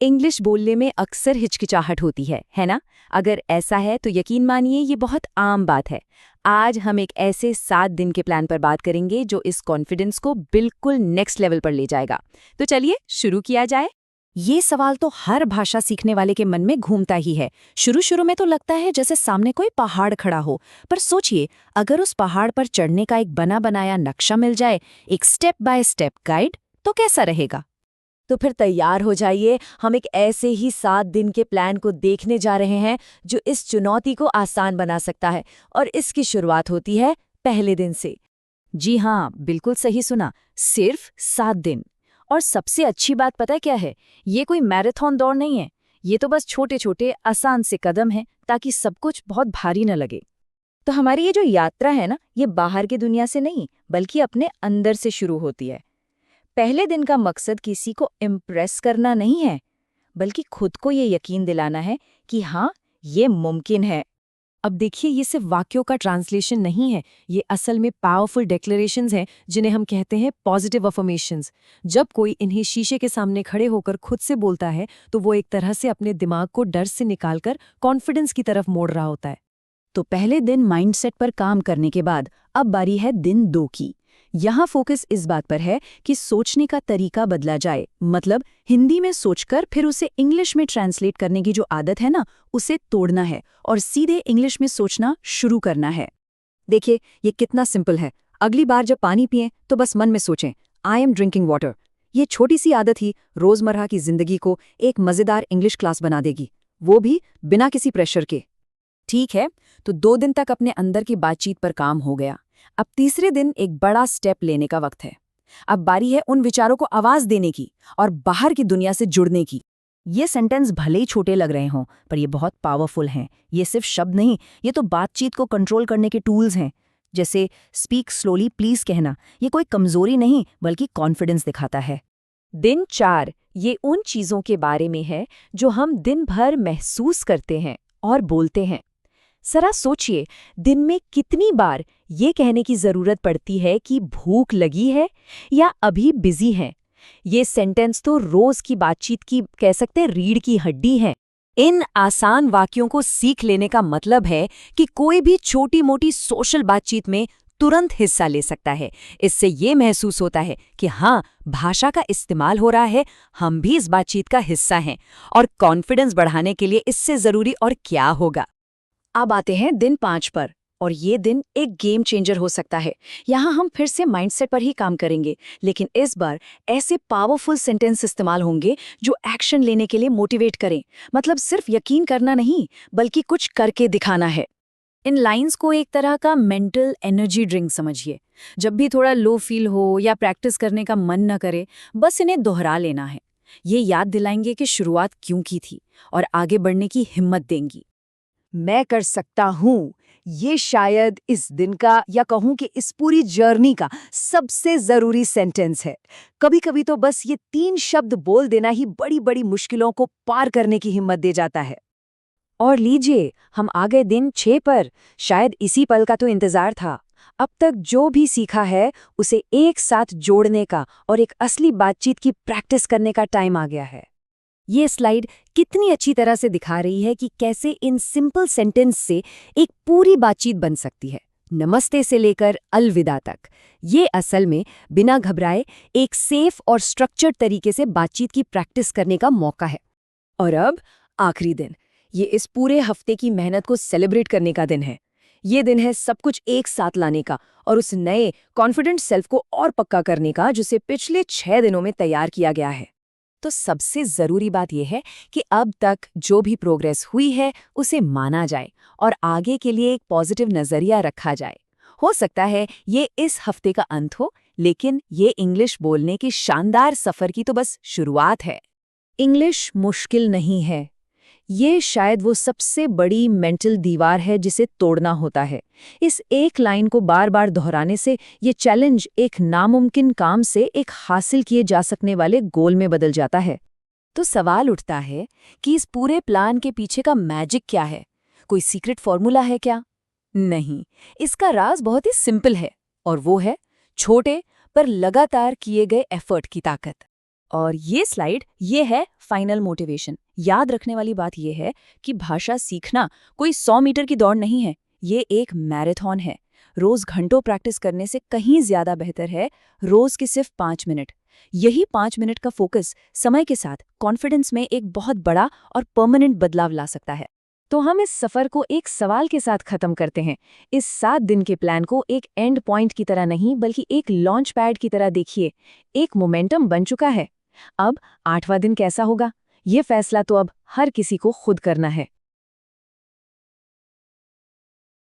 English बोलने में अक्सर हिचकिचाहट होती है ना? अगर ऐसा है तो यकीन मानिए ये बहुत आम बात है। आज हम एक ऐसे 7 दिन के प्लान पर बात करेंगे जो इस कॉन्फिडेंस को बिल्कुल नेक्स्ट लेवल पर ले जाएगा। तो चलिए शुरू किया जाए। ये सवाल तो हर भाषा सीखने वाले के मन में घूमता ही है। शुरू शुरू में तो लगता है जैसे सामने कोई पहाड़ खड़ा हो, पर सोचिए, अगर उस पहाड़ पर चढ़ने का एक बना बनाया नक्शा मिल जाए, एक स्टेप बाय स्टेप गाइड, तो कैसा रहेगा? तो फिर तैयार हो जाइए, हम एक ऐसे ही 7 दिन के प्लान को देखने जा रहे हैं जो इस चुनौती को आसान बना सकता है। और इसकी शुरुआत होती है पहले दिन से। जी हाँ, बिल्कुल सही सुना, सिर्फ 7 दिन। और सबसे अच्छी बात पता है क्या है? ये कोई मैराथन दौड़ नहीं है, ये तो बस छोटे छोटे आसान से कदम हैं, ताकि सब कुछ बहुत भारी न लगे। तो हमारी ये जो यात्रा है ना, ये बाहर की दुनिया से नहीं बल्कि अपने अंदर से शुरू होती है। पहले दिन का मकसद किसी को इम्प्रेस करना नहीं है, बल्कि खुद को ये यकीन दिलाना है कि हाँ, ये मुमकिन है। अब देखिए, ये सिर्फ वाक्यों का ट्रांसलेशन नहीं है, ये असल में पावरफुल डिक्लेरेशंस हैं, जिन्हें हम कहते हैं पॉजिटिव अफर्मेशंस। जब कोई इन्हें शीशे के सामने खड़े होकर खुद से बोलता है, तो वो एक तरह से अपने दिमाग को डर से निकालकर कॉन्फिडेंस की तरफ मोड़ रहा होता है। तो पहले दिन माइंडसेट पर काम करने के बाद अब बारी है दिन 2 की। यहाँ फोकस इस बात पर है कि सोचने का तरीका बदला जाए, मतलब हिंदी में सोचकर फिर उसे इंग्लिश में ट्रांसलेट करने की जो आदत है ना, उसे तोड़ना है और सीधे इंग्लिश में सोचना शुरू करना है। देखिए, ये कितना सिंपल है। अगली बार जब पानी पिएं तो बस मन में सोचें, आई एम ड्रिंकिंग वाटर। ये छोटी सी आदत ही रोजमर्रा की जिंदगी को एक मजेदार इंग्लिश क्लास बना देगी, वो भी बिना किसी प्रेशर के। ठीक है, तो 2 दिन तक अपने अंदर की बातचीत पर काम हो गया। अब तीसरे दिन एक बड़ा स्टेप लेने का वक्त है। अब बारी है उन विचारों को आवाज देने की और बाहर की दुनिया से जुड़ने की। ये सेंटेंस भले ही छोटे लग रहे हों, पर ये बहुत पावरफुल हैं। ये सिर्फ शब्द नहीं, ये तो बातचीत को कंट्रोल करने के टूल्स हैं। जैसे स्पीक स्लोली प्लीज कहना, ये कोई कमजोरी नहीं बल्कि कॉन्फिडेंस दिखाता है। दिन 4 ये उन चीजों के बारे में है जो हम दिन भर महसूस करते हैं और बोलते हैं। जरा सोचिए, दिन में कितनी बार ये कहने की जरूरत पड़ती है कि भूख लगी है या अभी बिजी हैं। ये सेंटेंस तो रोज की बातचीत की कह सकते हैं रीढ़ की हड्डी है। इन आसान वाक्यों को सीख लेने का मतलब है कि कोई भी छोटी मोटी सोशल बातचीत में तुरंत हिस्सा ले सकता है। इससे ये महसूस होता है कि हाँ, भाषा का इस्तेमाल हो रहा है, हम भी इस बातचीत का हिस्सा हैं। और कॉन्फिडेंस बढ़ाने के लिए इससे जरूरी और क्या होगा। अब आते हैं दिन 5 पर, और ये दिन एक गेम चेंजर हो सकता है। यहाँ हम फिर से माइंडसेट पर ही काम करेंगे, लेकिन इस बार ऐसे पावरफुल सेंटेंस इस्तेमाल होंगे जो एक्शन लेने के लिए मोटिवेट करें। मतलब सिर्फ यकीन करना नहीं, बल्कि कुछ करके दिखाना है। इन लाइंस को एक तरह का मेंटल एनर्जी ड्रिंक समझिए। जब भी थोड़ा लो फील हो या प्रैक्टिस करने का मन न करे, बस इन्हें दोहरा लेना है। ये याद दिलाएंगे कि शुरुआत क्यों की थी और आगे बढ़ने की हिम्मत देंगी। मैं कर सकता हूँ, ये शायद इस दिन का या कहूँ कि इस पूरी जर्नी का सबसे जरूरी सेंटेंस है। कभी कभी तो बस ये 3 शब्द बोल देना ही बड़ी बड़ी मुश्किलों को पार करने की हिम्मत दे जाता है। और लीजिए, हम आ गए दिन 6 पर। शायद इसी पल का तो इंतजार था। अब तक जो भी सीखा है उसे एक साथ जोड़ने का और एक असली बातचीत की प्रैक्टिस करने का टाइम आ गया है। ये स्लाइड कितनी अच्छी तरह से दिखा रही है कि कैसे इन सिंपल सेंटेंस से एक पूरी बातचीत बन सकती है, नमस्ते से लेकर अलविदा तक। ये असल में बिना घबराए एक सेफ और स्ट्रक्चर्ड तरीके से बातचीत की प्रैक्टिस करने का मौका है। और अब आखिरी दिन, ये इस पूरे हफ्ते की मेहनत को सेलिब्रेट करने का दिन है। ये दिन है सब कुछ एक साथ लाने का और उस नए कॉन्फिडेंट सेल्फ को और पक्का करने का जिसे पिछले 6 दिनों में तैयार किया गया है। तो सबसे जरूरी बात यह है कि अब तक जो भी प्रोग्रेस हुई है उसे माना जाए और आगे के लिए एक पॉजिटिव नजरिया रखा जाए। हो सकता है ये इस हफ्ते का अंत हो, लेकिन ये इंग्लिश बोलने की शानदार सफर की तो बस शुरुआत है। इंग्लिश मुश्किल नहीं है, ये शायद वो सबसे बड़ी मेंटल दीवार है जिसे तोड़ना होता है। इस एक लाइन को बार बार दोहराने से ये चैलेंज एक नामुमकिन काम से एक हासिल किए जा सकने वाले गोल में बदल जाता है। तो सवाल उठता है कि इस पूरे प्लान के पीछे का मैजिक क्या है? कोई सीक्रेट फॉर्मूला है क्या? नहीं, इसका राज बहुत ही सिंपल है, और वो है छोटे पर लगातार किए गए एफर्ट की ताकत। और ये स्लाइड ये है फाइनल मोटिवेशन। याद रखने वाली बात ये है कि भाषा सीखना कोई 100 मीटर की दौड़ नहीं है, ये एक मैराथन है। रोज घंटों प्रैक्टिस करने से कहीं ज्यादा बेहतर है रोज के सिर्फ 5 मिनट। यही 5 मिनट का फोकस समय के साथ कॉन्फिडेंस में एक बहुत बड़ा और परमानेंट बदलाव ला सकता है। तो हम इस सफर को एक सवाल के साथ खत्म करते हैं। इस 7 दिन के प्लान को एक एंड पॉइंट की तरह नहीं बल्कि एक लॉन्च पैड की तरह देखिए। एक मोमेंटम बन चुका है। अब 8वां दिन कैसा होगा, ये फैसला तो अब हर किसी को खुद करना है।